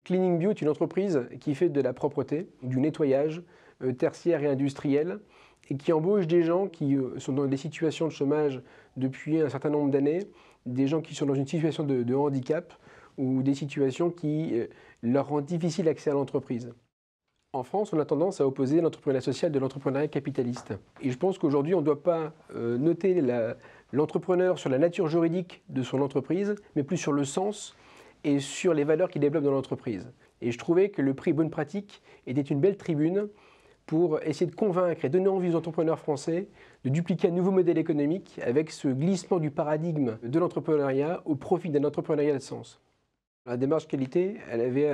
Cleaning Bio est une entreprise qui fait de la propreté, du nettoyage tertiaire et industriel et qui embauche des gens qui sont dans des situations de chômage depuis un certain nombre d'années, des gens qui sont dans une situation de handicap ou des situations qui leur rendent difficile l'accès à l'entreprise. En France, on a tendance à opposer l'entrepreneuriat social de l'entrepreneuriat capitaliste. Et je pense qu'aujourd'hui, on ne doit pas noter l'entrepreneur sur la nature juridique de son entreprise, mais plus sur le sens et sur les valeurs qu'il développe dans l'entreprise. Et je trouvais que le prix Bonne Pratique était une belle tribune pour essayer de convaincre et donner envie aux entrepreneurs français de dupliquer un nouveau modèle économique avec ce glissement du paradigme de l'entrepreneuriat au profit d'un entrepreneuriat de sens. La démarche qualité, elle avait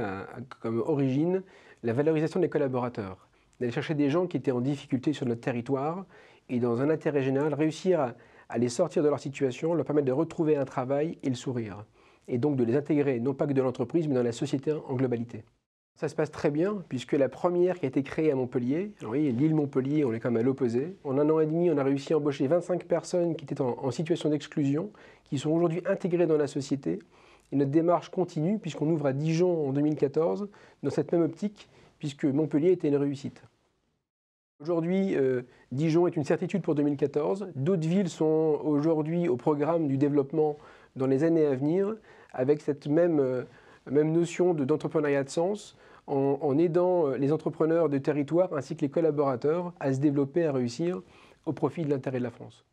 comme origine la valorisation des collaborateurs, d'aller chercher des gens qui étaient en difficulté sur notre territoire et dans un intérêt général, réussir à les sortir de leur situation, leur permettre de retrouver un travail et le sourire. Et donc de les intégrer, non pas que de l'entreprise, mais dans la société en globalité. Ça se passe très bien, puisque la première qui a été créée à Montpellier, alors oui, l'île Montpellier, on est quand même à l'opposé. En 1 an et demi, on a réussi à embaucher 25 personnes qui étaient en situation d'exclusion, qui sont aujourd'hui intégrées dans la société. Et notre démarche continue, puisqu'on ouvre à Dijon en 2014, dans cette même optique, puisque Montpellier était une réussite. Aujourd'hui, Dijon est une certitude pour 2014. D'autres villes sont aujourd'hui au programme du développement dans les années à venir, avec cette même notion d'entrepreneuriat de sens, en aidant les entrepreneurs de territoire ainsi que les collaborateurs à se développer, à réussir au profit de l'intérêt de la France.